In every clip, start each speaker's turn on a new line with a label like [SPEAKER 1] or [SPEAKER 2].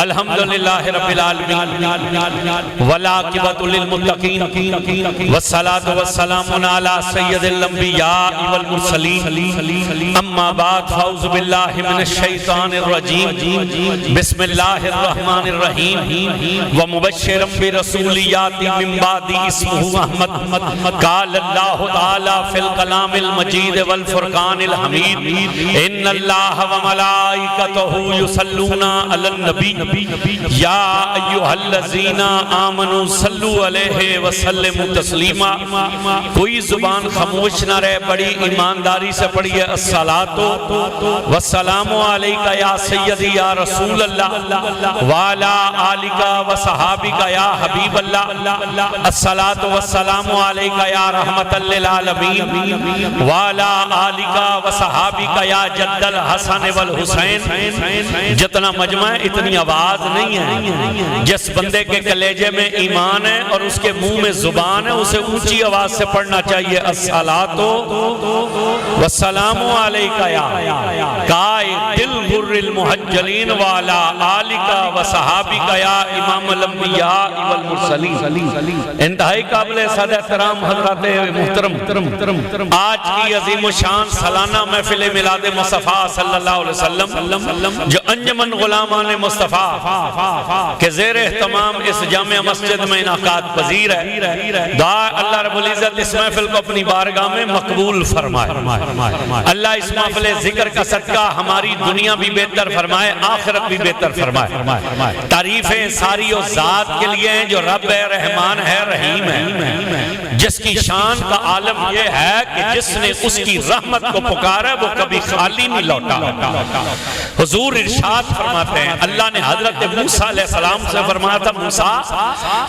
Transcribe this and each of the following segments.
[SPEAKER 1] الحمدللہ رب العالمین والعاقبۃ للمتقین والصلاة والسلام علی سید الانبیاء والمرسلین اما بعد فاعوذ باللہ من الشیطان الرجیم بسم اللہ الرحمن الرحیم ومبشرا برسول یاتی من بعد اسمہ احمد قال اللہ تعالی فی الکلام المجید والفرقان الحمید ان اللہ وملائکتہ یصلون علی النبی یا ایہا الذین آمنوا صلوا علیہ وسلموا تسلیما۔ کوئی زبان خاموش نہ رہے، بڑی ایمانداری سے پڑھیے الصلاۃ والسلام علیکہ یا سیدی یا رسول اللہ وعلی آلک وصحابک یا حبیب اللہ، الصلاۃ والسلام علیکہ یا رحمت للعالمین وعلی آلک وصحابک یا جد الحسن والحسین۔ جتنا مجمع ہے اتنی آواز نہیں ہے، جس بندے کے کلیجے میں ایمان ہے اور اس کے منہ میں زبان ہے اسے اونچی آواز سے پڑھنا چاہیے الصلاۃ والسلام علیکہ یا قائد الغر المحجلین وعلی آلک وصحابک یا امام الانبیاء والمرسلین۔ انتہائی قابل صد احترام حضرات محترم، آج کی عظیم الشان سالانہ محفل میلاد مصطفیٰ صلی اللہ علیہ وسلم جو انجمن غلامان مصطفیٰ کہ زیر اہتمام اس جامع مسجد میں انعقاد پذیر ہے، دعا اللہ رب العزت اس محفل کو اپنی بارگاہ میں مقبول فرمائے۔ اللہ اس محفل ذکر کا صدقہ ہماری دنیا بھی بہتر فرمائے، آخرت بھی بہتر فرمائے۔ تعریفیں ساری و ذات کے لیے ہیں جو رب رحمان ہے، رحیم ہے، جس کی شان کا عالم یہ ہے کہ جس نے اس کی رحمت کو پکارا وہ کبھی خالی نہیں لوٹا۔ حضور ارشاد فرماتے ہیں، اللہ نے حضرت موسیٰ علیہ السلام سے فرمایا تھا موسیٰ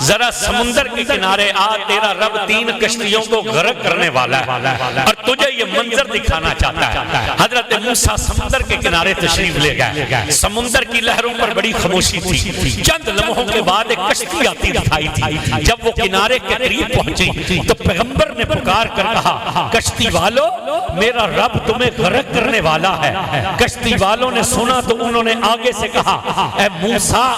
[SPEAKER 1] ذرا سمندر کے کنارے آ، تیرا رب 3 کشتیوں کو غرق کرنے والا ہے اور تجھے یہ منظر دکھانا چاہتا ہے۔ حضرت موسیٰ سمندر کے کنارے تشریف لے گئے، سمندر کی لہروں پر بڑی خاموشی تھی، چند لمحوں کے بعد ایک کشتی آتی دکھائی تھی۔ جب وہ کنارے کے قریب پہنچی تو پیغمبر نے پکار کر کہا کشتی والو میرا رب تمہیں غرق کرنے والا ہے۔ کشتی والوں نے سنا تو انہوں نے آگے سے کہا اے موسیٰ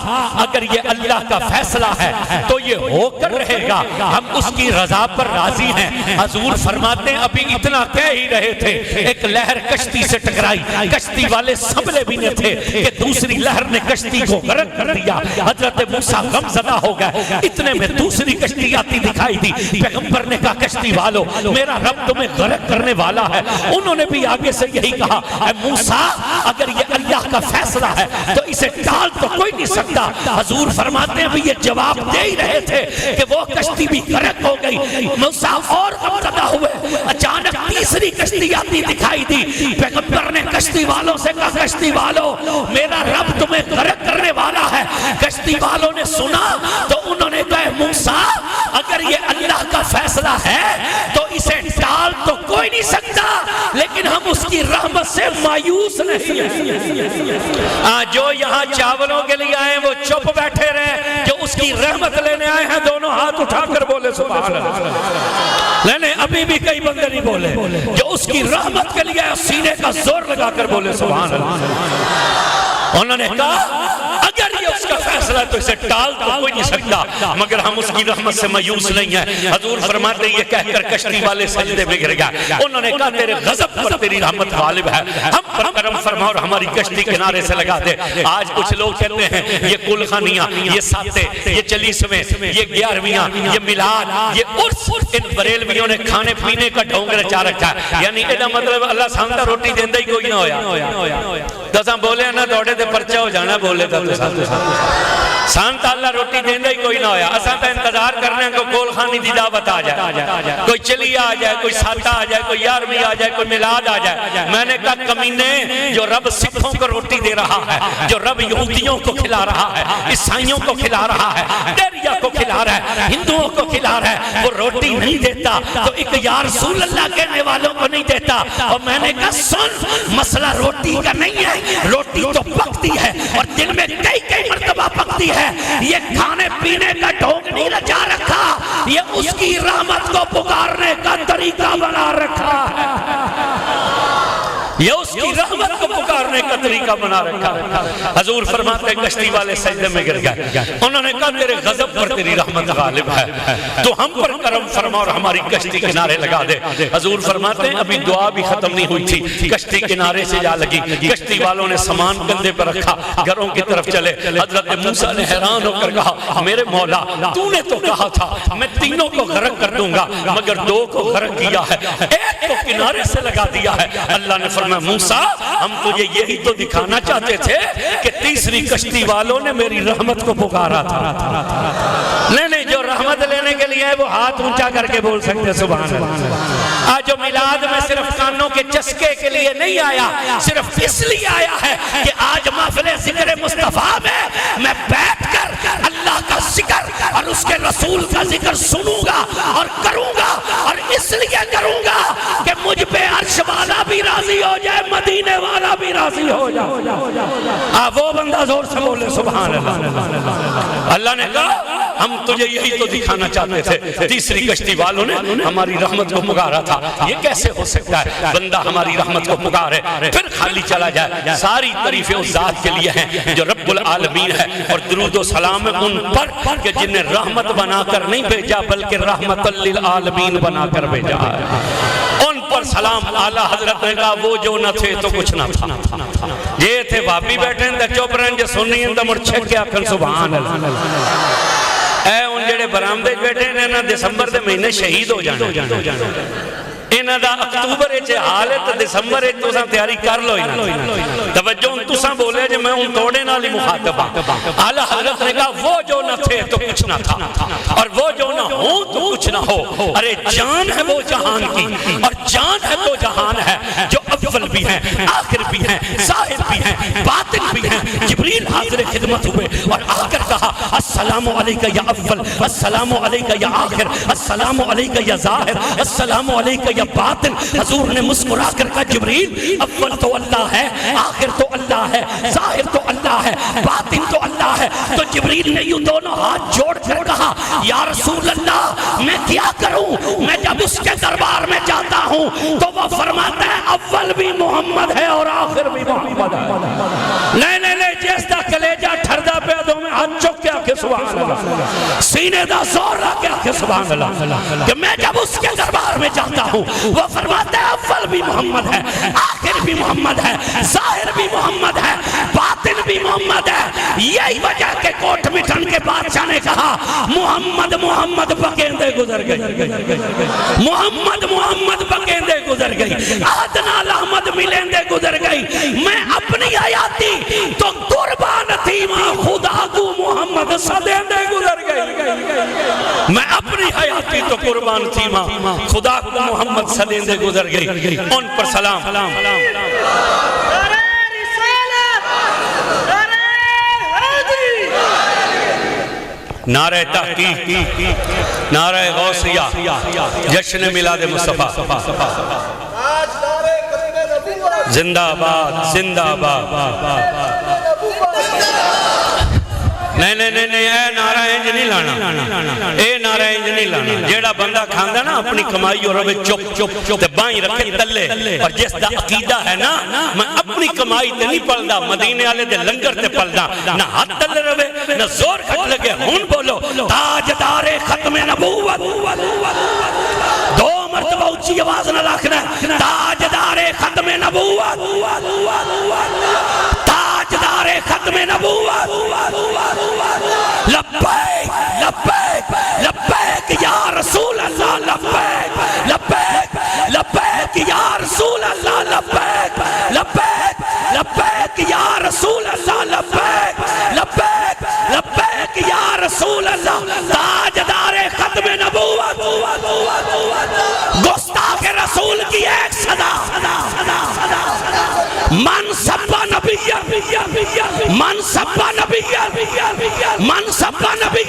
[SPEAKER 1] اگر یہ اللہ کا فیصلہ ہے تو یہ ہو کر رہے گا، ہم اس کی رضا پر راضی ہیں۔ حضور فرماتے ہیں ابھی اتنا کہہ ہی رہے تھے ایک لہر کشتی سے ٹکرائی، کشتی والے سنبھلے بھی نہ تھے کہ دوسری لہر نے کشتی کو غرق کر دیا۔ حضرت موسیٰ غم زدہ ہو گئے، اتنے میں دوسری کشتی آتی دکھائی دی۔ پیغمبر نے کہا کشتی والو میرا رب تمہیں غرق کرنے والا ہے۔ انہوں نے بھی آگے سے یہی کہا اے موسیٰ اگر یہ اللہ کا فیصلہ ہے تو اسے ٹال تو کوئی نہیں سکتا۔ حضور فرماتے ہیں بھی یہ جواب دے ہی رہے تھے کہ وہ کشتی بھی غرق ہو گئی۔ موسیٰ اور غمزدہ ہوئے، اچانک تیسری کشتی آتی دکھائی دی۔ پیغمبر نے کشتی والوں سے کہا کشتی والو میرا رب تمہیں غرق کرنے والا ہے۔ کشتی والوں نے سنا تو انہوں نے کہا موسیٰ اگر یہ اللہ کا فیصلہ ہے تو اسے ٹال تو کوئی نہیں سکتا، لیکن ہم اس کی رحمت سے مایوس نہیں ہیں۔ جو یہاں چاولوں کے لیے آئے وہ چپ بیٹھے رہے، جو اس کی رحمت لینے آئے ہیں دونوں ہاتھ اٹھا کر بولے سبحان اللہ۔ لینے ابھی بھی کئی بندے نہیں بولے، جو اس کی رحمت کے لیے سینے کا زور لگا کر بولے سبحان اللہ۔ انہوں نے کہا اگر یہ اس کا فیصلہ ہے تو اسے ٹال تو کوئی نہیں سکتا، مگر ہم اس کی رحمت سے مایوس نہیں ہیں۔ حضور فرماتے یہ کہہ کر کشتی والے سجدے میں گر گئے۔ انہوں نے کہا تیرے غضب پر تیری رحمت غالب ہے، ہم پر کرم فرما اور ہماری کشتی کنارے سے لگا دے۔ آج کچھ لوگ کہتے ہیں یہ کلخانیاں، یہ ساتے، یہ چلیسویں، یہ 11ویاں، یہ میلاد، یہ عرس، ان بریلویوں نے کھانے پینے کا ڈھونگ رچا رکھا ہے۔ یعنی ادا مطلب اللہ سامتا روٹی دیندہ ہی کوئی نہ ہویا تو ساں بولے نا دوڑے دے پرچہ ہو جانا بولے تھا تو سانتا اللہ روٹی دیندہ ہی کوئی نہ ہویا۔ اساں تا انتظار کرنے ہیں کہ کول خانی دی دعوت آ جائے، کوئی چلی آ جائے، کوئی ساتا آ جائے، کوئی 11ویں آ جائے، کوئی میلاد آ جائے۔ میں نے کہا کمینے جو رب سکھوں کو روٹی دے رہا ہے، جو رب یہودیوں کو کھلا رہا ہے، عیسائیوں کو کھلا رہا ہے، ڈیریا کو کھلا رہا ہے، ہندوؤں کو کھلا رہا ہے، وہ روٹی نہیں دیتا تو ایک یا رسول اللہ کہنے والوں کو نہیں دیتا۔ اور میں نے کہا سن مسئلہ روٹی کا نہیں ہے، روٹی تو پکتی ہے اور دن میں کئی مرتبہ پکتی ہے۔ یہ کھانے پینے کا ڈھونگ نہیں رچا رکھا، یہ اس کی رحمت کو پکارنے کا طریقہ بنا رکھا ہے۔ یہ اس کی رحمت کو پکارنے کا طریقہ بنا رکھا ہے۔ حضور فرماتے ہیں کشتی والے سجدے میں گر گئے، انہوں نے کہا تیرے غضب پر تیری رحمت غالب ہے، تو ہم پر کرم فرما اور ہماری کشتی کنارے لگا دے۔ حضور فرماتے ہیں ابھی دعا بھی ختم نہیں ہوئی تھی، کشتی کنارے سے جا لگی، کشتی والوں نے سامان کندھے پر رکھا، گھروں کی طرف چلے۔ حضرت موسیٰ نے حیران ہو کر کہا میرے مولا تو نے تو کہا تھا میں تینوں کو غرق کر دوں گا، مگر دو کو غرق کیا ہے، ایک کو کنارے سے لگا دیا ہے۔ اللہ نے فرمایا موسیٰ ہم تجھے یہی تو دکھانا چاہتے تھے کہ تیسری کشتی والوں نے میری رحمت کو پکارا تھا۔ نہیں جو رحمت لینے کے لیے ہے وہ ہاتھ اونچا کر کے بول سکتے سبحان اللہ۔ آج جو میلاد میں صرف کانوں کے چسکے کے لیے نہیں آیا، صرف اس لیے آیا ہے کہ آج محفل ذکر مصطفیٰ میں بیٹھ کر اللہ کا ذکر اور اس کے رسول کا ذکر سنوں گا اور کروں گا، اور اس لیے کروں گا کہ مجھ پہ عرش والا بھی راضی ہو جائے، مدینے والا بھی راضی ہو جائے۔ وہ بندہ زور سے بولے سبحان اللہ۔ اللہ نے کہا ہم تجھے یہی تو دکھانا چاہتے تھے، تیسری کشتی والوں نے ہماری رحمت کو پکارا تھا۔ یہ کیسے ہو سکتا ہے بندہ ہماری رحمت کو پکارے پھر خالی چلا جائے؟ ساری تعریفیں اس ذات کے لیے ہیں جو رب العالمین ہے، اور درود و سلام ان پر کہ جنہیں رحمت بنا کر نہیں بھیجا بلکہ رحمت للعالمین بنا کر بھیجا ہے۔ ان پر سلام۔ اعلیٰ حضرت نے کہا وہ جو نہ تھے تو کچھ نہ تھا، یہ تھے بھابی بیٹھیں دا چوپ رہن جو سننی ہیں دا مر چھک کے آکھن سبحان اللہ۔ اے ان جڑے برامدے بیٹھے ہیں نا دسمبر دے مہینے شہید ہو جانا، انہاں دا اکتوبر اچھے حال ہے تو دسمبر اچھے تو تیاری کر لو۔ توجہ ان تساں بولے جو میں ان توڑے نالی مخاطب ہوں۔ اعلیٰ حضرت نے کہا وہ جو نہ تھے تو کچھ نہ تھا، اور وہ جو نہ ہو تو کچھ نہ ہو۔ ارے جان ہے وہ جہان کی، اور جان ہے تو جہان ہے جو اول بھی ہیں، آخر بھی ہیں، ظاہر بھی ہیں، باطن بھی ہیں۔ جبریل حاضر خدمت ہوئے اور آ کر کہا السلام علیکہ یا اول، السلام علیکہ یا آخر، السلام علیکہ یا ظاہر، السلام علیکہ یا باطن۔ حضور نے مسکرا کر کہا جبریل اول تو اللہ ہے، آخر تو اللہ ہے، ظاہر تو اللہ ہے، باطن تو اللہ ہے۔ تو جبریل نے یوں دونوں ہاتھ جوڑ کر کہا یا رسول اللہ میں کیا کروں؟ میں جب اس کے دربار میں جاتا ہوں تو وہ فرماتا ہے اول بھی محمد ہے اور آخر بھی محمد ہے۔ نہیں نہیں نہیں جیس دا کلیجہ ٹھردہ پہ دو میں ہاتھ چک کے آکے سبحان اللہ، سینے دا زور رکھ کے آکے سبحان اللہ، کہ میں جب اس کے دربار میں جاتا ہوں وہ فرماتا ہے اول بھی محمد ہے، آخر بھی محمد ہے، ظاہر بھی محمد ہے، باطن بھی محمد ہے۔ یہی وجہ کہ کوٹ مٹھن کے بادشاہ نے کہا محمد محمد بکیندے گزر گئی، محمد محمد بکیندے گزر گئی، عدنان احمد ملیندے گزر گئی، میں اپنی حیاتی تو قربان تھی ماں خدا کو محمد صدیندے گزر گئی، میں اپنی حیاتی تو قربان تھی ماں خدا کو محمد صدیندے گزر گئی۔ ان پر سلام۔ نعرہ تحقیق، نعرہ غوثیہ، جشن میلاد مصطفیٰ، زندہ آباد زندہ آباد۔ نہیں اے نعرہ انج نہیں لانا، اے نعرہ انج نہیں لانا۔ جیڑا بندہ کھاندہ نا اپنی کمائی اور روے چپ چپ چپ تے بائیں رکھے تلے، اور جس دا عقیدہ ہے نا میں اپنی کمائی تے نہیں پڑھدا، مدینے والے دے لنگر تے پڑھدا، نہ ہاتھ تلے روے نہ زور کھٹ لگے۔ ہون بولو تاجدار ختم نبوت، دو مرتبہ اونچی آواز نہ رکھنا، تاجدار ختم نبوت، تاجدار ختم نبوت، لبیک لبیک لبیک یا رسول اللہ، لبیک لبیک لبیک یا رسول اللہ، لبیک لبیک لبیک یا رسول اللہ، لبیک لبیک لبیک یا رسول اللہ۔ تاجدار ختم نبوت، گستاخ رسول کی ایک صدا، من سبا نبی، من سبا نبی، من سبا نبی۔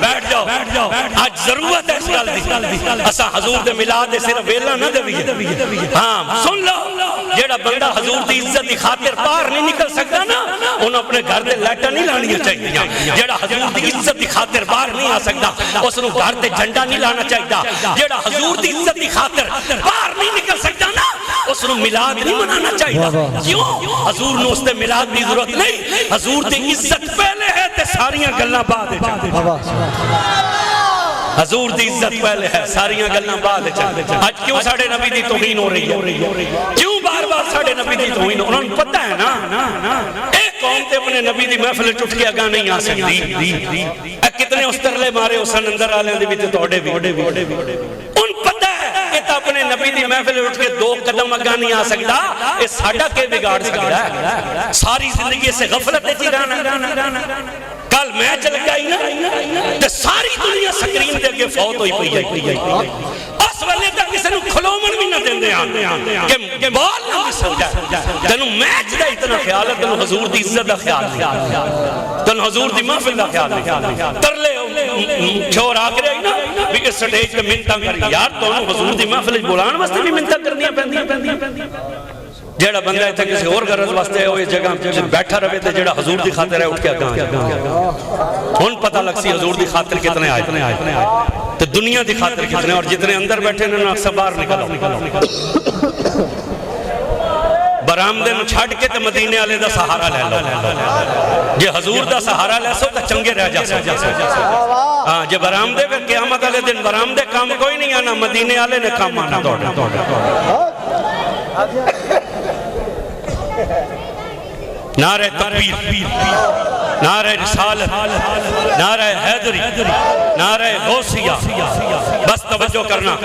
[SPEAKER 1] بیٹھ جاؤ، آج ضرورت ہے اس گل دی، اسا حضور دے میلاد دے صرف ویلا نہ دیویے۔ ہاں سن لو، جیڑا بندہ حضور دی عزت دی خاطر باہر نہیں نکل سکتا نا انہوں اپنے گھر دے لائٹاں نہیں لانیاں چاہیے۔ جیڑا حضور دی عزت دی خاطر باہر نہیں آ سکتا اس نو گھر تے جھنڈا نہیں لانا چاہیے۔ جیڑا حضور دی عزت دی خاطر باہر نہیں نکل سکتا نا اس اس نے ملاد نہیں منانا چاہیے. کیوں؟ حضور نے اس تے ملاد دی ضرورت نہیں. حضور دی عزت پہلے ہے تے ساریاں گلاں بعد وچ. حضور دی عزت پہلے ہے ساریاں گلاں بعد وچ. اج کیوں ساڈے نبی دی توہین ہو رہی ہے؟ کیوں بار بار ساڈے نبی دی توہین؟ انہوں نے پتہ ہے نا اے قوم تے اپنے نبی دی محفل اٹھ کے اگاں نہیں آ سکتی. کتنے اس ترلے مارے اس اندر والے دے وچ توڑے بھی ان پتہ ہے کہ تا اپنے نبی دی محفل اٹھ کے 2 قدم اگاں نہیں آ سکتا. اے ساڈا کے بگاڑ سکتا ہے؟ ساری زندگی سے غفلت وچ رہنا. کل میچ لگائی نا تے ساری دنیا سکرین دے اگے فوت ہوئی پئی ہے. اس ویلے تک کسی نوں کھلومن بھی نہ دیندے کہ بال نہ مس ہو جائے. تینوں میچ دا اتنا خیال ہے, تینوں حضور دی عزت دا خیال نہیں, تینوں حضور دی محفل دا خیال نہیں. ترلے چھوڑ آ کے رہی نا بھی اس سٹیج پہ منتاں کری. یار تینوں حضور دی محفل بلان واسطے بھی منتاں کرنیاں پیندیاں. جیڑا بندہ ہے کسی اور غرض واسطے ہے وہ اس جگہ بیٹھا رہے تھے, جیڑا حضور دی خاطر ہے اٹھ کے اگاں. ہن پتہ لگ سی حضور دی خاطر کتنے آئے تو دنیا دی خاطر کتنے, اور جتنے اندر بیٹھے انہوں نے اکثر باہر نکلو. برآمدے نو چھڑ کے تے مدینے والے دا سہارا لے لو. جے حضور دا سہارا لے سو تے چنگے رہ جا سو. ہاں جے برآمدے پہ قیامت والے دن برآمدے کام کوئی نہیں آنا, مدینے والے نے کام آنا. نعرہ تکبیر, نعرہ رسالت, نعرہ حیدری, نعرہ غوثیہ. بس توجہ کرنا,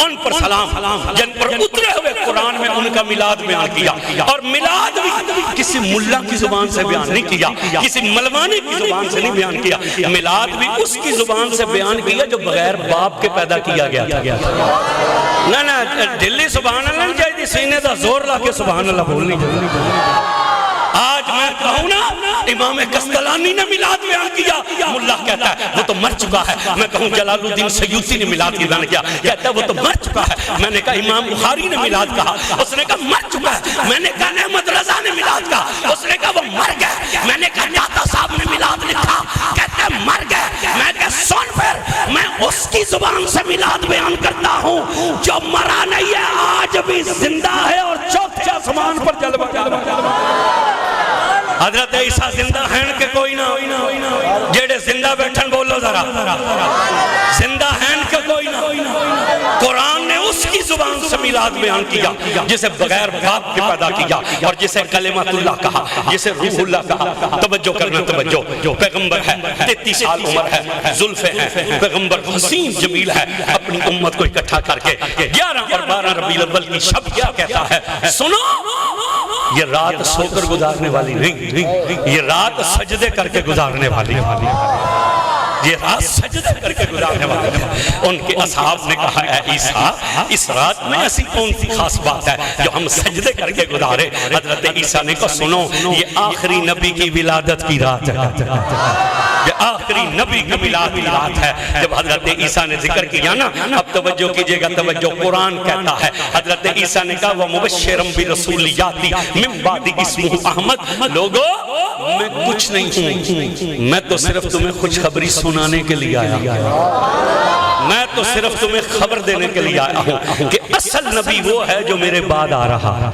[SPEAKER 1] ان پر سلام جن پر اترے ہوئے قرآن میں ان کا میلاد بیان کیا. اور میلاد بھی کسی ملا کی زبان سے بیان نہیں کیا, کسی ملوانے کی زبان سے نہیں بیان کیا. میلاد بھی اس کی زبان سے بیان کیا جو بغیر باپ کے پیدا کیا گیا تھا. نہ دلی سبحان اللہ نہیں چاہیے, سینے دا زور لا کے سبحان اللہ بولنی چاہیے. آج میں کہوں نا امام قسطلانی نے میلاد بیان کیا, ملا کہتا ہے وہ تو مر چکا ہے. میں کہوں جلال الدین سیوطی نے میلاد بیان کیا, کہتا ہے وہ تو مر چکا ہے. میں نے کہا امام بخاری نے میلاد کہا, اس نے کہا مر چکا ہے. میں نے کہا احمد رضا نے میلاد کہا, اس نے کہا وہ مر گئے. میں نے کہا داتا صاحب نے میلاد لکھا, کہتا ہے مر گئے. میں کہا سن پھر, میں اس کی زبان سے میلاد بیان کرتا ہوں جو مرا نہیں ہے, آج بھی زندہ ہے اور چوتھے آسمان پر جلوہ. حضرت عیسیٰ زندہ ہیں کہ کوئی نہ, جیڑے زندہ بیٹھن بولو ذرا, زندہ ہیں کہ کوئی نہ. قرآن نے اس کی زبان سے میلاد بیان کیا جسے بغیر باپ کے پیدا کیا, اور جسے کلمۃ اللہ کہا, جسے روح اللہ کہا. توجہ کرنا توجہ. پیغمبر ہے, 33 سال عمر ہے, زلفیں ہیں, پیغمبر حسین جمیل ہے. اپنی امت کو اکٹھا کر کے 11 اور 12 ربیع الاول کی شب کیا کہتا ہے, سنو یہ رات سو کر گزارنے والی نہیں, یہ رات سجدے کر کے گزارنے والی. یہ رات سجدے کر کے گزارنے والی ہے. ان کے اصحاب نے کہا اے عیسیٰ اس رات میں ایسی کون سی خاص بات ہے جو ہم سجدے کر کے گزارے. حضرت عیسیٰ نے کہا سنو یہ آخری نبی کی ولادت کی رات ہے, یہ آخری نبی کی ولادت کی رات ہے. جب حضرت عیسیٰ نے ذکر کیا نا, اب توجہ کیجئے گا, توجہ. قرآن کہتا ہے حضرت عیسیٰ نے کہا وَمُبَشِّرًا بِرَسُولٍ يَأْتِي مِن بَعْدِهِ اسْمُهُ احمد. لوگو میں کچھ نہیں ہوں, میں تو صرف تمہیں خوشخبری سنانے کے لیے آیا ہوں. میں تو صرف تمہیں خبر دینے کے لیے آیا ہوں کہ اصل نبی وہ ہے جو میرے بعد آ رہا ہے.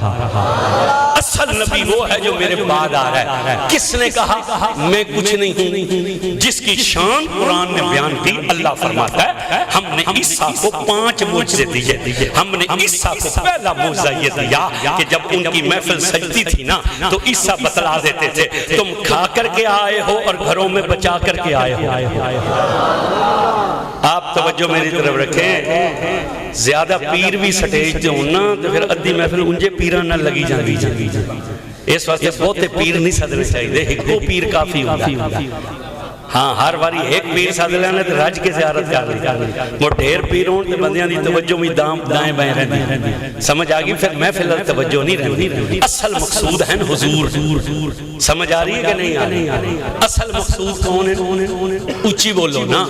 [SPEAKER 1] اصل نبی وہ ہے جو میرے بعد آ رہا ہے. کس نے کہا میں کچھ نہیں ہوں؟ جس کی شان قرآن نے بیان کی. اللہ فرماتا ہے ہم نے عیسیٰ کو 5 معجزے دیے. ہم نے عیسیٰ کو پہلا معجزہ یہ دیا کہ جب ان کی محفل سجتی تھی نا تو عیسیٰ بتلا دیتے تھے تم کھا کر کے آئے ہو اور گھروں میں بچا کر کے آئے ہو. آپ توجہ میری طرف رکھیں. زیادہ پیر بھی سٹیج تے ہونا تو پھر ادھی محفل انجے پیران نہ لگی جاندی. اس واسطے بہتے پیر نہیں سدنے چاہیے, ایک پیر کافی ہوتا. ہاں ہر باری ایک پیر سد لینا تو رج کے زیارت کر لی. وہ ڈھیر پیر ہون تے بندیاں دی توجہ بھی دائیں بائیں رہندی. سمجھ آ گئی پھر محفل توجہ نہیں رہندی. اصل مقصود ہے حضور. سمجھ آ رہی ہے کہ نہیں آ رہی؟ اصل مقصود کون ہے؟ اونچی بولو نا.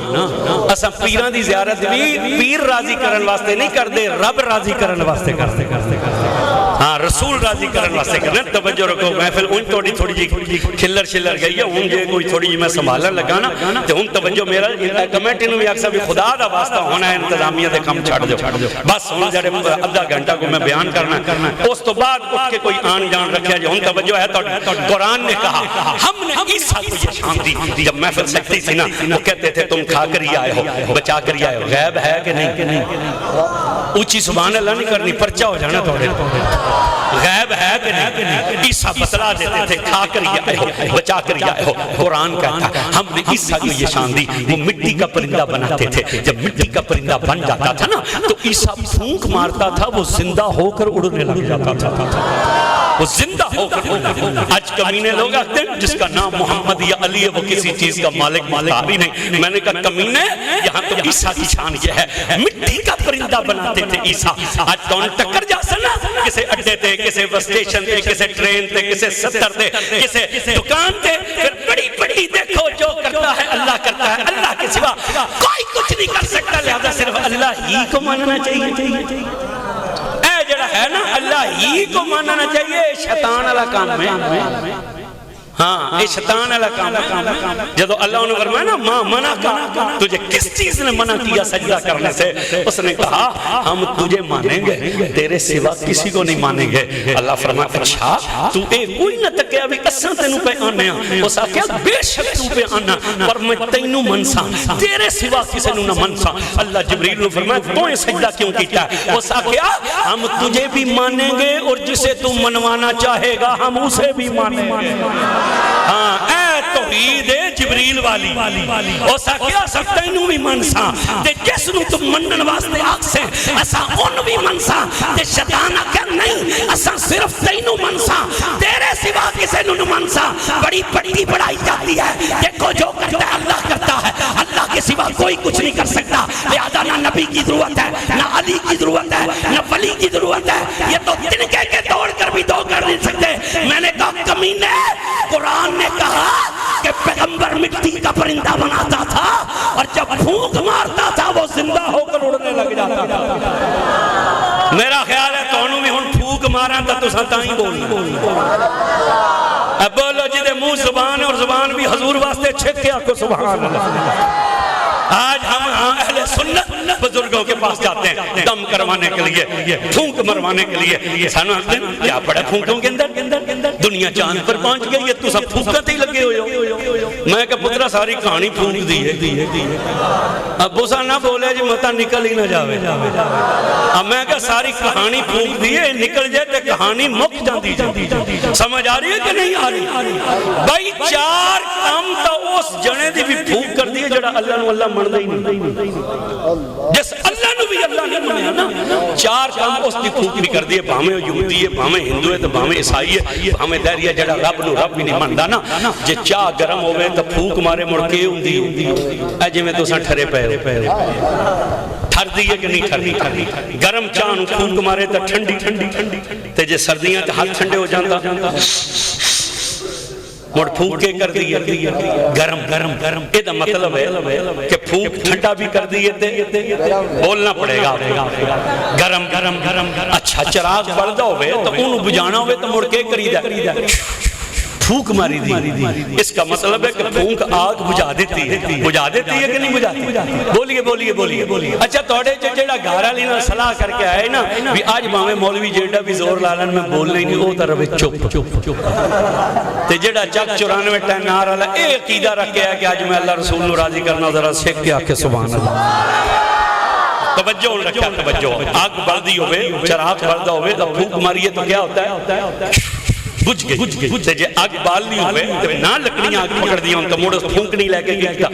[SPEAKER 1] اساں پیراں دی زیارت بھی پیر راضی کرن واسطے نہیں کردے, رب راضی کرن واسطے کرتے. ہاں رسول راضی کرن واسطے کرنا. توجہ رکھو محفل ان تھوڑی جی کھلر شلر گئی ہے ہوں جے کوئی تھوڑی جی میں سنبھالن لگا نا تے ہن توجہ میرا کمیٹی نو بھی آکھسا بھی خدا دا واسطہ ہونا ہے انتظامیہ دے کم چھڑ دو بس ہن جڑے آدھا گھنٹہ کو میں بیان کرنا اس تو بعد اٹھ کے کوئی آن جان رکھا جی ہن توجہ ہے قرآن نے کہا ہم نے عیسیٰ کو یہ شان دی. جب محفل سکتی تھی نا وہ کہتے تھے تم کھا کر ہی آئے ہو بچا کر ہی آئے ہو. غیب ہے کہ نہیں؟ اونچی سبحان اللہ نہیں کرنی پرچہ ہو جانا تھوڑے. غیب ہے کہ نہیں؟ عیسیٰ بتلا دیتے تھے کھا کر ہی آئے ہو بچا کر ہی آئے ہو. قرآن کہتا ہم نے عیسیٰ کو یہ شان دی. وہ مٹی کا پرندہ بناتے تھے. جب مٹی کا پرندہ بن جاتا تھا نا تو عیسیٰ پھونک مارتا تھا وہ زندہ ہو کر اڑنے لگ جاتا تھا. وہ زندہ ہو کر آج کمینے لوگ آتے ہیں جس کا نام محمد یا علی ہے وہ کسی چیز کا مالک ہی نہیں. میں نے کہا کمینے یہاں تو عیسیٰ کی شان یہ ہے مٹی کا پرندہ بناتے تھے عیسیٰ. آج کون ٹکر جا سنا کسے اڈے تھے کسے بس اسٹیشن تھے کسے ٹرین تھے کسے ستر تھے کسے دکان تھے. پھر بڑی دیکھو جو کرتا ہے اللہ کرتا ہے. اللہ کے سوا کوئی کچھ نہیں کر سکتا لہذا صرف اللہ ہی کو ماننا چاہیے. جڑا ہے نا اللہ ہی کو ماننا چاہیے. شیطان والا کام ہے. ہاں یہ شیطان والا کام ہے. جب اللہ نے فرمایا نا ماں منع کا تجھے کس چیز نے منع کیا سجدہ کرنے سے؟ اس نے کہا ہم تجھے مانیں گے تیرے سوا کسی کو نہیں مانیں گے. اللہ فرمایا اچھا تو اے کوئی نہ تکیا بھی اساں تینوں پہ آنے ہیں. اس آکھیا بے شک تو پہ آنا پر میں تینوں منسا تیرے سوا کسی نو نہ منسا. اللہ جبریل نے فرمایا تو یہ سجدہ کیوں کیتا ہے؟ اس آکھیا ہم تجھے بھی مانیں گے اور جسے تو منوانا چاہے گا ہم اسے بھی مانیں گے. ہاں اے توحید جبریل والی او سکیا سکتا انہوں بھی منسا تے جس نو تم منن واسطے آگ سے اسا ان بھی منسا تے شیطان آکھا نہیں اسا صرف تینوں منسا تیرے سوا کسے نو منسا. بڑی پٹی بڑھائی جاتی ہے. دیکھو جو کرتا ہے اللہ کرتا ہے. اللہ کے سوا کوئی کچھ نہیں کر سکتا. لہذا نہ نبی کی ضرورت ہے نہ علی کی ضرورت ہے نہ ولی کی ضرورت ہے. یہ تو تنکے کے دوڑ کر بھی دو کر نہیں سکتے. میں نے کہا کمینے قرآن نے کہا کہ پیغمبر مٹی کا پرندہ بناتا تھا اور جب پھونک مارتا تھا وہ زندہ ہو کر اڑنے لگ جاتا تھا. میرا خیال ہے تو انہوں بھی ہن پھونک مارا تھا تو ساتائیں بولی. اب بولو جدے منہ زبان اور زبان بھی حضور واسطے چھکیا کو سبحان اللہ. آج ہم اہل سنت بزرگوں کے پاس جاتے ہیں دم کروانے کے لیے پھونک مروانے کے لیے. سانو آتے ہیں کیا پڑا پھونکوں کے اندر دنیا چاند پر پہنچ گئی ہے تو سب پھونکتے ہی لگے ہوئے. میں کہا پترہ ساری کہانی پھونک دی ہے. ابو سا نہ بولے جی متا نکل ہی نہ جاوے. اب میں کہا ساری کہانی پھونک دی ہے نکل جائے تو کہانی مک جاندی. سمجھ آ رہی ہے کہ نہیں آ رہی؟ بھائی چار کام تو اس جنے دی بھی پھونک کر دی ہے جڑا اللہ نو اللہ مندہ ہی نہیں. جس اللہ نو بھی اللہ نہیں منے نا چار کام اس کی پھونک بھی کر دیئے. بھامے یہودی ہے بھامے ہندو ہے تو بھامے عیسائی ہے بھامے دہری ہے جڑا رب نو رب بھی نہیں مندہ نا. جے چاہ گرم ہوئے تو پھونک مارے مڑکے ہوندی اے جی میں تو ساں ٹھرے پہ ٹھر دیئے کہ نہیں ٹھر. گرم چاہ نو پھونک مارے تو ٹھنڈی تے جے سردیاں تو ہاتھ ٹھنڈے ہو جانتا مڑ پھونکے کر دیئے گرم. یہ دا مطلب ہے کہ پھونک ٹھنڈا بھی کر دیئے تے بولنا پڑے گا گرم. اچھا چراغ بڑھدا ہوئے تو انہوں بجانا ہوئے تو مڑ کے کری دا پھونک ماری دی. اس کا مطلب ہے کہ پھونک آگ بجھا دیتی ہے کہ نہیں بجھاتی؟ بولیے. اچھا توڑے جڑا گھارا لینا صلاح کر کے آئے نا بھی آج باہمیں مولوی جیڑا بھی زور لالن میں بولنے ہی نہیں ہوتا روے چپ تے جڑا چک چرانے میں ٹین نار آلہ اے عقیدہ رکھے ہے کہ آج میں اللہ رسول نو راضی کرنا ذرا سیکھ کے آکے سبحان اللہ. توجہ رکھا توجہ. آگ بڑھ دی ہوئے چراغ بڑھدا ہوئے تو پھونک ماریے تو کیا ہوتا ہے؟ بجھ گئی. جے آگ بال نہیں ہوئے نہ لکڑیاں آگ پکڑ دیا ان تو موڑ پھونک نہیں لے کے گئتا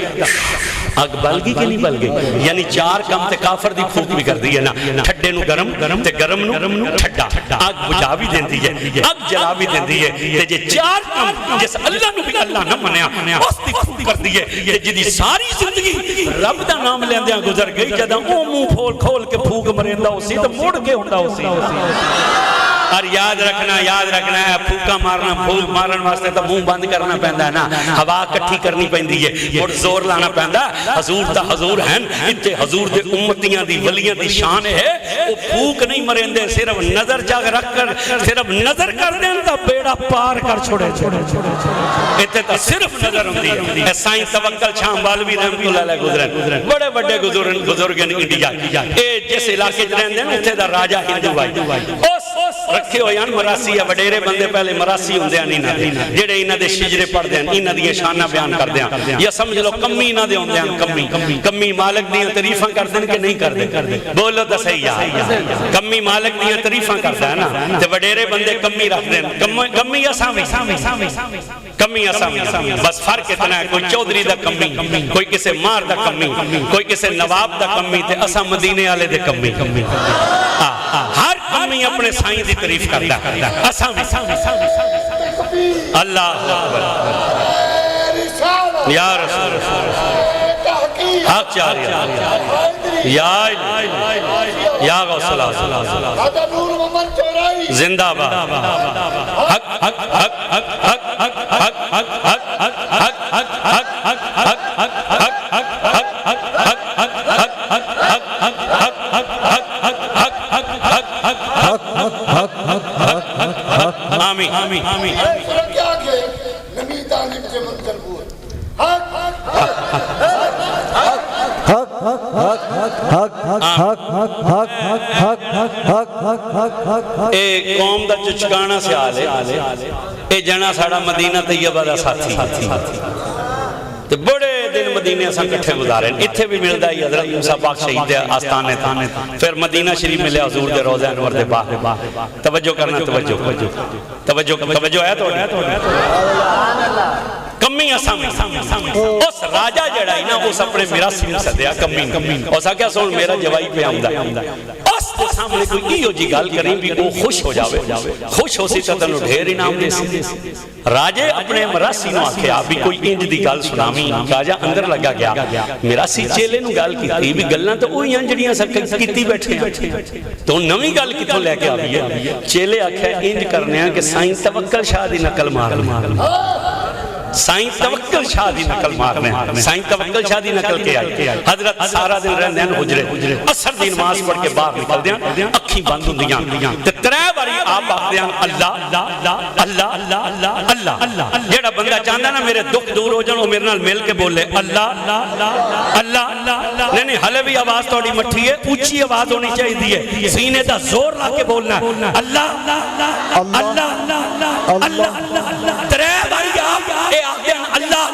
[SPEAKER 1] آگ بال گئی کہ نہیں بال گئی. یعنی چار کام تے کافر دی پھونک بھی کر دی ہے نا. ٹھڈے نو گرم تے گرم نو ٹھڈا. آگ بجھا بھی دین دی ہے آگ جلا بھی دین دی ہے. تے جے چار کام جیسا اللہ نو بھی اللہ نہ منیا اس دی پھونک کر دی ہے. تے جدی ساری زندگی رب دا نام لیندیاں گزر گئی جدہ او منہ کھول کے پھونک مریندا اسی تو موڑ کے ہوندہ اسی. اور یاد رکھنا ہے پھوکا مارنا پھوک مارن واسطے تو منہ بند کرنا پیندا ہے نا ہوا کٹھی کرنی پیندی ہے مڑ زور لانا پیندا حضور تا حضور ہیں اتنے حضور دے امتیاں دی ولیاں دی شان ہے وہ پھوک نہیں مرندے صرف نظر جاگ رکھ کر صرف نظر کر دیں تا بیڑا پار کر چھوڑے اتنے تا صرف نظر ہوندی ہے سائیں توکل شاہ بالوی رحمت اللہ علیہ گزرن بڑے بڑے بزرگ انڈیا اے جس علاقے رہندے ہیں اتنے دا راجہ ہندو آئی رکھے ہوئے ہیں مراسی یا وڈیرے بندے پہلے مراسی ہوندے ہیں انہاں دے جڑے انہاں دے شجرے پڑھ دیں انہاں دی شانہ بیان کر دیں یا سمجھ لو کمی انہاں دے ہوندے ہیں کمی مالک دیاں تعریفاں کر دیں کہ نہیں کر دیں بولو تو صحیح ہے کمی مالک دیاں تعریفاں کردا ہے نا تے وڈیرے بندے کمی رکھ دیں کمی اسامی کمی اسامی بس فرق اتنا ہے کوئی چودھری دا کمی کوئی کسے مار دا کمی کوئی کسے نواب دا کمی تے اسا مدینے والے دے کمی ہر کمی اپنے سائیں دی تعریف کرتا ہے اسامی اللہ اکبر یا رسول حق چاہیے یا غوث اللہ زندہ باد حق حق حق حق حق حق حق حق حق اے قوم دا چچکانا سے آلے اے جنا ساڑا مدینہ طیبہ دا ساتھی تو بڑے دن مدینہ سے کٹھے گزارے اتھے بھی ملدا ہے حضرت موسیٰ پاک شہید آستانے تھا پھر مدینہ شریف ملے حضور دے روضہ انور دے باہ توجہ کرنا توجہ ہے تو کمی اسامی اس راجہ جڑائی نا اس اپنے میراسی میں صدیا کمی اسا کیا سن میرا جوائی پہ آمدہ اس کے سامنے کوئی ایو جی گال کریں بھی وہ خوش ہو جاوے خوش ہو سی تتنو ڈھیر انعام دے سی راجے اپنے مراسی نو آکھے آپ بھی کوئی انج دی گال سنامی کاجا اندر لگا گیا مراسی چیلے نو گال کی تھی بھی گلنا تو اوہی انجڑیاں سکت کیتی بیٹھے تو نوی گال کی تو لے کے آبی ہے چیلے آکھے انج کرنے ہیں کہ سائیں توکل شاہ دی نقل مارنے سائیں توکل شاہ دی نقل مارنے سائیں توکل شاہ دی نقل کے آئی حضرت سارا دن رہن دین حجرے اثر دی نماز پڑھ کے باہر نکل دیا اکھی بند ہوندیاں تے ترے باری آپ آکھ دیا اللہ اللہ اللہ اللہ جیڑا بندہ چاہتا نا میرے دکھ دور ہو جانو میرے نال مل کے بولے اللہ اللہ نہیں حلے بھی آواز توڑی مٹھی ہے اونچی آواز ہونی چاہی دی سینے دا زور لا کے بولنا اللہ اللہ اللہ ترے باری آپ اللہ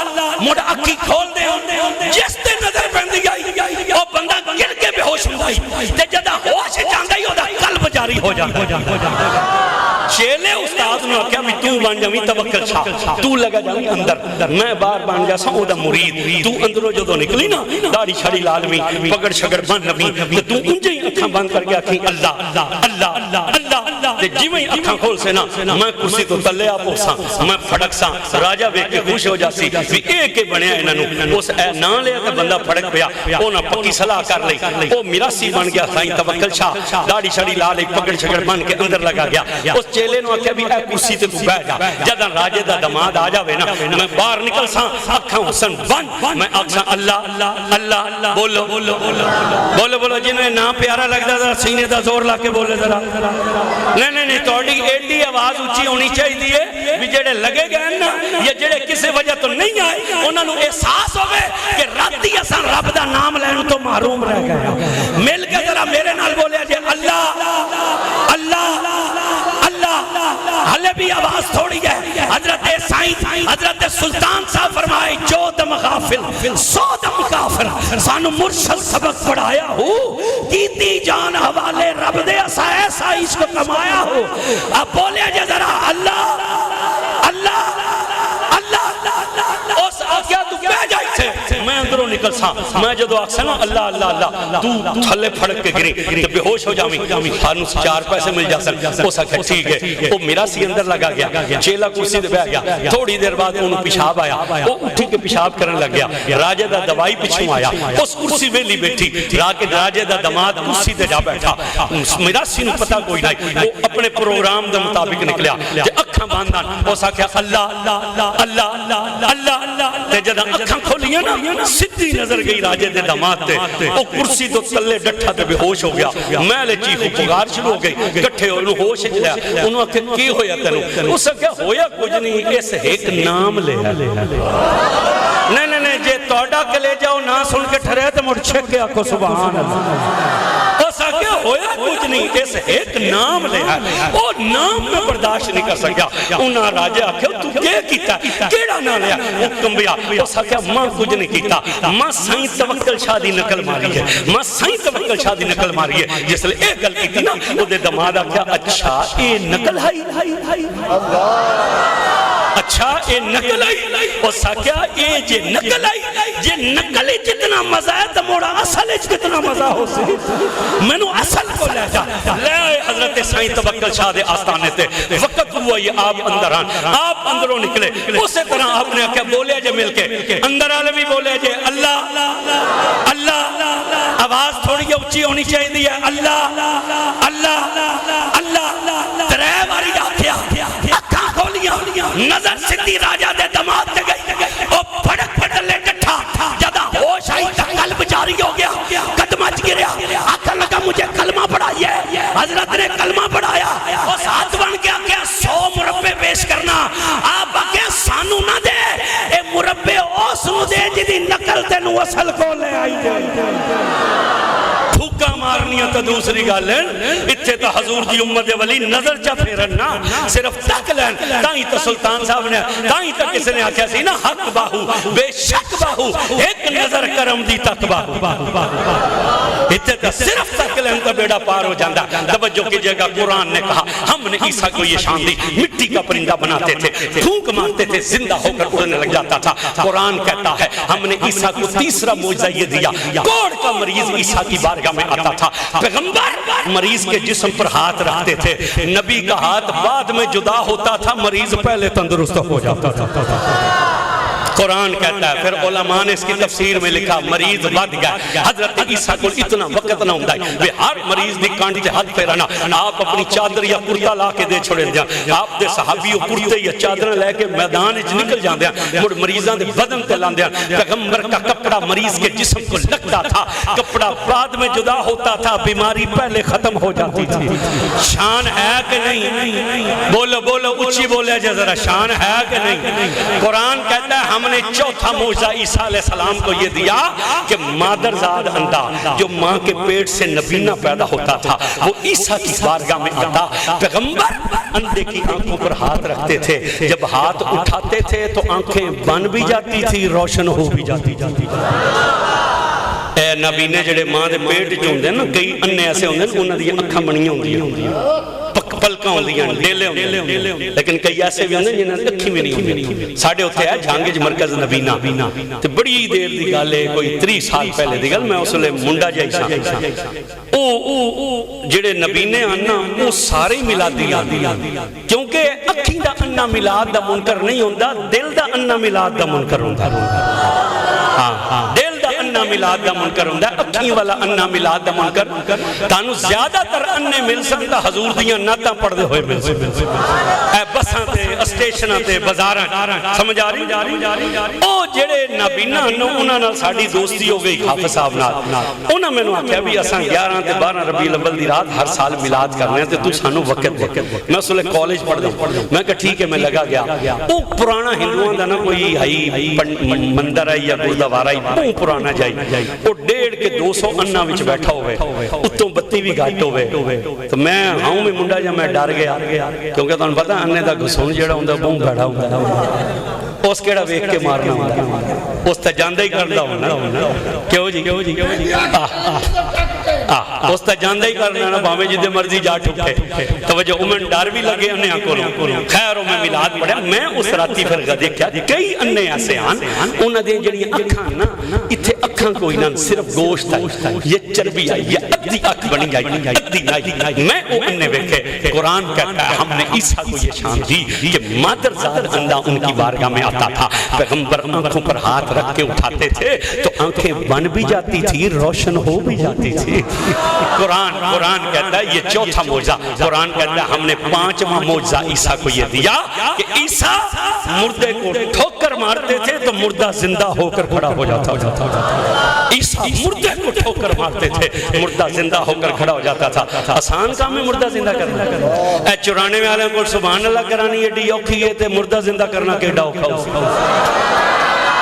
[SPEAKER 1] اللہ مڑ اکھی کھول دے جس تے نظر پہندی آئی وہ بندہ گر کے بے ہوش ہوندائی تے جدہ ہوش جاندائی ہودا قلب جاری ہو جاندائی چیلے استاد نے کیا بھی تو بن جاوی توکل شاہ تو لگا جاوی اندر میں بار بن جا سا او دا مرید تو اندروں جو دو نکلی نا داڑی چھڑی لالوی پگڑ شگڑ بن نبی تو انجے ہی اکھاں بند کر کے آکھیں اللہ اللہ اللہ تے جیویں اکھاں کھول سے نا میں کرسی تو تلے آپ ہوساں میں پھڑک ساں راجہ بے کے خوش ہو جاسی بھی ایک کے بنیا انہوں اس اے نا لے کہ بندہ پھڑک پیا او نا پکی صلاح کر لئی او میراسی بن گیا سائیں توکل شاہ داڑی چھڑی لالے پگڑ شگڑ بن کے اندر لگا گیا اس چیلے نو آکھیا بھی اے کرسی تے تو بیٹھ جا جداں راجے دا دماد آ جاوے نا میں باہر نکل ساں اکھاں حسن بن میں آکھاں اللہ اللہ بولو جنہیں نا پیارا لگتا ذرا سینے دا زور لا کے بولے ذرا نہیں توڑی ایڈی آواز اونچی ہونی چاہیے بھی جڑے لگے گئے نا یا جڑے کسی وجہ تو نہیں آئے انہاں نو احساس ہوئے کہ راتی اساں رب دا نام لینو تو محروم رہ گیا مل کے ذرا میرے نال بولے جے اللہ حلے بھی آواز تھوڑی ہے حضرت سائیں حضرت سلطان صاحب فرمائے جو دم غافل سو دم کافر سانو مرشد سبق پڑھایا ہو کیتی جان حوالے رب دے ایسا عشق کمایا ہو اب بولے جے ذرا اللہ اللہ اللہ اس آگیا تو کہہ جائی تھے میں ادھروں نکل سا میں جدو آکسا نا اللہ اللہ اللہ تو تھلے پھڑک کے گری تو بے ہوش ہو جامی ہانو 4 پیسے مل جا سن وہ سکھے ٹھیک ہے وہ میرا سی اندر لگا گیا چیلا کرسی دے بہ گیا تھوڑی دیر بعد انہوں پیشاب آیا وہ اٹھی کے پیشاب کرنے لگ گیا راجے دا دوائی پچھوں آیا اس کرسی ویلی بیٹھی راجے دا دماد کرسی دے جا بیٹھا میرا سی نو پتا کوئی نہیں وہ اپنے پروگرام دے مطابق نکلیا جے اکھاں باندھان وہ سکھے اللہ اللہ اللہ اللہ تے جدہ اکھاں کھولیاں نا سدھی نظر گئی راجے دے دماد تے وہ کرسی تو تلے ڈٹھا تے بے ہوش ہو گیا میں لے چیخو پگار شروع ہو گئی کٹھے انہوں ہوش لیا انہوں آکھے کی ہویا تنو اس سے کیا ہویا کچھ نہیں اس ایک نام لے نہیں جے توڑا کے لے جاؤ نہ سن کے ٹھرے تو مڑ چھک کے آکھو سبحان اللہ ایسا کیا ہویا کچھ نہیں اس ایک نام لے وہ نام میں برداشت نہیں کر سکیا انہاں راجے آکھے تو کیا کیتا کیڑا نہ لیا وہ کمبیا ایسا کیا ماں کچھ نہیں کیتا ماں سائیں توکل شادی نکل ماری ہے ماں سائیں توکل شادی نکل ماری ہے جس لئے ایک گل کی تھی نا وہ دے دمادا کیا اچھا اے نکل ہائی اچھا اے نکل آئی اور ساکیا اے جے نکل آئی جے نکل جتنا مزہ ہے تو موڑا اصل ہے جتنا مزہ ہو سے میں نو اصل کو لے جا لے آئے حضرت سائیں توکل شاہ دے آستانے تے وقت ہوا یہ آپ اندران آپ اندروں نکلے اسی طرح آپ نے کیا بولے جے مل کے اندر آلے بھی بولے جے اللہ اللہ آواز تھوڑی اچھی ہونی چاہیے دی ہے اللہ اللہ ترے باری آکھیا اکھاں کھولیاں نظر سدھی راجہ دے دماد تے گئی او پھڑک پھڑلے ڈٹھا جدہ ہوش آئی تا قلب جاری ہو گیا قدمچ گریا آکھا لگا مجھے کلمہ پڑھائیے حضرت نے کلمہ پڑھایا اس ہاتھ بن کے آکھیا 100 مربع پیش کرنا آپ آکھیا سانو نہ دے اے مربع اوسنو دے جدی نقل تے نو اصل کو لے آئی بھوکا مارنی ہے تو دوسری گال ہے اتھے تا حضور دی امت ولی نظر چا پھیرنا صرف تک لین تائیں تا سلطان صاحب نے تائیں تا کس نے آکھیا سی نا حق باہو بے شک باہو ایک نظر کرم دی تک باہو اتھے تا صرف تک لین تا بیڑا پار ہو جاندہ توجہ کی جگہ قرآن نے کہا ہم نے عیسیٰ کو یہ شان دی مٹی کا پرندہ بناتے تھے پھونک مارتے تھے زندہ ہو کر اڑنے لگ جاتا تھا قرآن کہتا ہے ہم نے عیسیٰ کو تیسرا معجزہ یہ دیا کوڑ کا مریض عیسیٰ کی بارگاہ میں آتا تھا پیغمبر مریض کے جسم پر ہاتھ رکھتے تھے نبی کا ہاتھ بعد میں جدا ہوتا تھا مریض پہلے تندرست ہو جاتا تھا قرآن کہتا ہے پھر علماء نے اس کی تفسیر میں لکھا مریض بد گیا حضرت عیسیٰ کو اتنا وقت نہ ہوندہ ہے وہ ہر مریض دی کانٹ سے ہاتھ پھیرانا آپ اپنی چادر یا کرتا لا کے دے چھوڑے دیا آپ دے صحابیوں کرتے یا چادر لے کے میدان اچھ نکل جان دیا مڑ مریضان دے بدن تے لان دیا پیغمبر کا کپڑا مریض کے جسم کو لگتا تھا کپڑا بعد میں جدا ہوتا تھا بیماری پہلے ختم ہو جاتی تھی شان ہے کہ نہیں بولو بولو اچھی بولے جا ذرا شان ہے کہ نہیں قرآن کہتا ہے ہم نے چوتھا معجزہ عیسیٰ علیہ السلام کو یہ دیا کہ مادرزاد اندھا جو ماں کے پیٹ سے نبینہ پیدا ہوتا تھا وہ عیسیٰ کی بارگاہ میں آتا پیغمبر اندھے کی آنکھوں پر ہاتھ رکھتے تھے جب ہاتھ اٹھاتے تھے تو آنکھیں بن بھی جاتی تھی روشن ہو بھی جاتی تھی اے نبینے جڑے ماں دے پیٹ جو ہوندے نا کئی اننے ایسے ہوندے نا انہاں دی اکھاں بنیاں ہوندیاں پلکاں ہوندیاں ڈیلے ہوندے لیکن کئی ایسے بھی ہوندے جنہاں دی اکھی بھی نہیں ہوندی ساڑھے ہوتے ہے جھانگج مرکز نبینہ تے بڑی دیر دی گل ہے کوئی 30 سال پہلے دی گل میں اس لئے منڈا جائی سا جڑے نبینے آنا وہ سارے ملادی کیونکہ اکھی دا انہ ملاد دا منکر نہیں ہوندہ دل دا انہ ملاد دا منکر ہوندہ دل دا انہ ملاد دا منکر ہوندہ اکھیں والا انہ ملاد دا منکر تانو زیادہ تر انہ مل سکتا حضور دیاں ناتاں پڑھ دے ہوئے مل سکتا اے بساں تے اسٹیشنہ تے بزاراں سمجھ آ رہی او جڑے نبینا انہاں نال ساڑی دوستی ہو گئی حافظ صاحب نال انہاں میں نے آکھیا بھی اساں 11 تے 12 ربیع الاول دی رات ہر سال میلاد کرنے ہیں تے تو سانو وقت دے میں اس لئے کالج پڑھ دوں میں کہا ٹھیک ہے میں لگا گیا او پرانا ہندوان دا نا کوئی ہائی مندر ہے یا گردوارا ہی پرانا جائی وہ 150 کے 200 انہ وچ بیٹھا ہوئے اتوں بتی بھی گھٹ ہوئے تو میں ہاؤں میں منڈا جا میں ڈر گیا کیونکہ تانوں پتہ اننے دا گھسون جڑا ہوندا بہت بڑا ہوندا اس کیڑا ویکھ کے مارنا ہوندا اس تے جاندے ہی کردا ہوندا کیوں جی اس تے جاندے ہی کرنا نا بھاویں جدے مرضی جا ٹھکے توجہ امن ڈر بھی لگے انہاں کولوں خیر میں میلاد پڑھیا میں اس راتی پھر دیکھیا کئی اننے ایسے ہیں انہاں دے جڑیاں اکھاں نا
[SPEAKER 2] اتھے اکھاں کوئی نہ صرف گوشت ہے یہ چربی آئی یہ ادھی اکھ بنی آئی ادھی نائی میں او انہیں ویکھے قرآن کہتا ہے ہم نے عیسیٰ کو یہ شان دی کہ مادرزاد اندھا ان کی بارگاہ میں آتا تھا پیغمبر آنکھوں پر ہاتھ رکھ کے اٹھاتے تھے تو آنکھیں بن بھی جاتی تھی روشن ہو بھی جاتی تھی قرآن کہتا ہے یہ چوتھا معجزہ قرآن کہتا ہے ہم نے 5واں معجزہ عیسیٰ کو یہ دیا کہ عیسیٰ مردے کو ٹھوکر مارتے تھے تو مردہ زندہ ہو کر کھڑا ہو جاتا عیسیٰ مردے کو ٹھوکر مارتے تھے مردہ زندہ ہو کر کھڑا ہو جاتا تھا آسان کام ہے مردہ زندہ کرنا اے 94 والے کو سبحان اللہ کرانی یہ ڈی اوکھی ہے تے مردہ زندہ کرنا کے ڈاؤ کھاؤ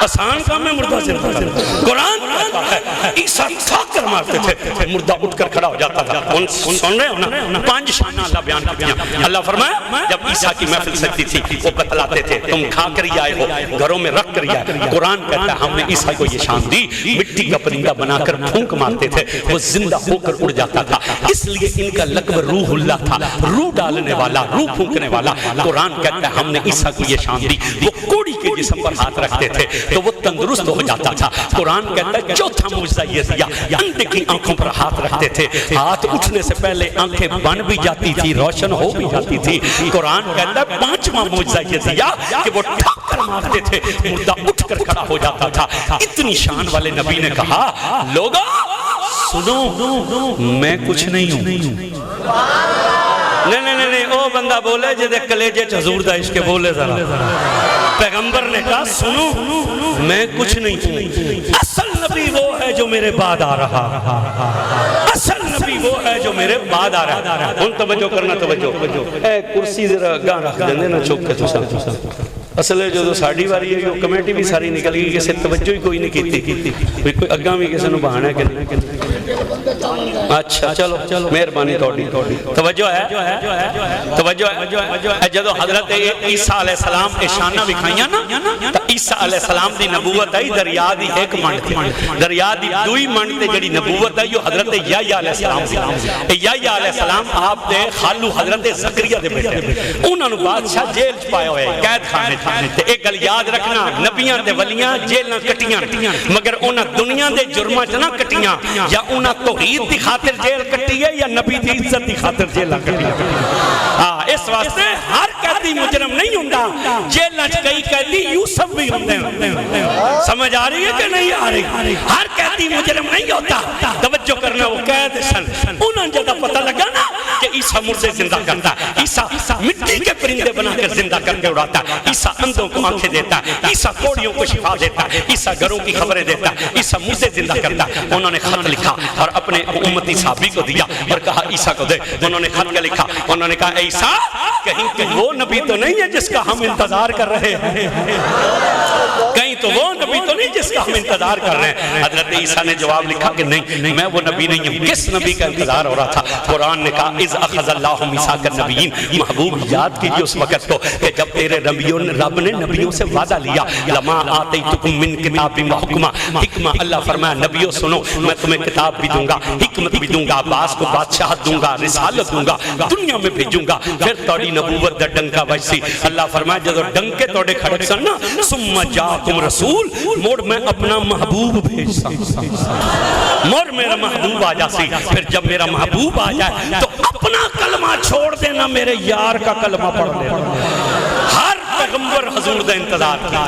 [SPEAKER 2] آسان کام ہے مردہ زندہ کرنا قرآن کہتا ہے عیسیٰ ٹھوکر مارتے تھے مردہ اٹھ کر کھڑا ہو جاتا تھا سن رہے ہو نا 5 شانہ اللہ بیان کیا اللہ فرمایا جب عیسیٰ کی محفل سکتی تھی وہ بتلاتے تھے تم کھا کر ہی آئے ہو گھروں میں رکھ کر ہی آئے قرآن کہتا ہے ہم نے عیسیٰ کو یہ شان دی مٹی کا پرندہ بنا کر پھونک مارتے تھے وہ زندہ ہو کر اڑ جاتا تھا اس لیے ان کا لقب روح اللہ تھا روح ڈالنے والا روح پھونکنے والا قرآن کہتا ہے ہم نے عیسیٰ کو یہ شان دی وہ کوڑی کے جسم پر ہاتھ رکھتے تھے تو وہ تندرست ہو جاتا تھا قرآن کہتا ہے چوتھا معجزہ یہ دیا اندھے کی آنکھوں پر ہاتھ رکھتے تھے ہاتھ اٹھنے سے پہلے آنکھیں بن بھی جاتی تھی روشن ہو بھی جاتی تھی قرآن کہتا ہے 5واں معجزہ یہ دیا کہ وہ ٹھوکر مارتے تھے مردہ اٹھ کر کھڑا ہو جاتا تھا اتنی شان والے نبی نے کہا لوگوں سنو میں کچھ نہیں ہوں نہیں او بندہ بولے جدے کلیجے حضور دا عشق بولے ذرا پیغمبر نے کہا سنو میں کچھ نہیں ہوں اصل نبی وہ ہے جو میرے بعد آ رہا اصل نبی وہ ہے جو میرے بعد آ رہا ان توجہ کرنا توجہ اے کرسی ذرا گاں رکھ دیں نا چوک کے تو اصل ہے جو ساڑھی واری ہے جو کمیٹی بھی ساری نکل گئی کسی توجہ ہی کوئی نہیں کیتی کوئی اگاں بھی کسی نے بہانا ہے کہ نہیں اچھا چلو مہربانی توجہ ہے جدو حضرت عیسیٰ علیہ السلام اشانہ بکھائیاں نا تو عیسیٰ علیہ السلام دی نبوت آئی دریا دی ایک منڈ تھی دریا دی دوئی منڈ تے جڑی نبوت آئی وہ حضرت یحییٰ علیہ السلام دی یحییٰ علیہ السلام آپ دے خالو حضرت زکریا دے بیٹے انہوں نے بادشاہ جیل پائے ہوئے قید خانے تے ایک گل یاد رکھنا نبیاں تے ولیاں جیلاں کٹیاں مگر انہاں دنیا دے جرماں چ نہ کٹیاں یا انہاں توحید دی خاطر جیل کٹی ہے یا نبی دی عزت دی خاطر جیلاں کٹی ہے اس واسطے ہر قیدی مجرم نہیں ہوندا جیلاں چ کئی قیدی یوسف بھی ہوندے سمجھ آ رہی ہے کہ نہیں آ رہی ہر قیدی مجرم نہیں ہوتا توجہ کرنا وہ قید سن انہاں جدا پتہ لگا نا کہ عیسیٰ مردے زندہ کرتا ہے عیسیٰ مٹی کے پرندے بنا کر زندہ کر کے اڑاتا ہے عیسیٰ اندھوں کو آنکھیں دیتا ہے عیسیٰ کوڑیوں کو شفا دیتا ہے عیسیٰ گھروں کی خبریں دیتا ہے عیسیٰ مردے زندہ کرتا ہے انہوں نے خط لکھا اور اپنے امتی صحابی کو دیا اور کہا عیسیٰ کو دے انہوں نے خط کیا لکھا انہوں نے کہا عیسیٰ کہیں وہ نبی تو نہیں ہے جس کا ہم انتظار کر رہے ہیں کہیں تو وہ نبی تو نہیں جس کا ہم انتظار کر رہے ہیں حضرت عیسیٰ نے جواب لکھا کہ نہیں میں وہ نبی نہیں ہوں کس نبی کا انتظار ہو رہا تھا قرآن نے کہا اذ اخذ اللہ میثاق النبیین محبوب یاد کیجئے اس وقت کو کہ جب تیرے رب نے نبیوں سے وعدہ لیا لما آتیتکم من کتاب و حکمہ حکمہ اللہ فرمایا نبیوں سنو میں تمہیں کتاب بھی دوں گا حکمت بھی دوں گا عباس کو بادشاہت دوں گا رسالت دوں گا دنیا میں بھیجوں گا پھر توڑی نبوت دا ڈنکا بجسی اللہ فرمایا جدو ڈنکے توڑے کھڑک سن نا ثم جاکم رسول موڑ میں اپنا محبوب بھیجتا موڑ میرا محبوب آ جاسی پھر جب میرا محبوب آ جائے تو اپنا کلمہ چھوڑ دینا میرے یار کا کلمہ پڑھ دینا ہر پیغمبر حضور دا انتظار کیا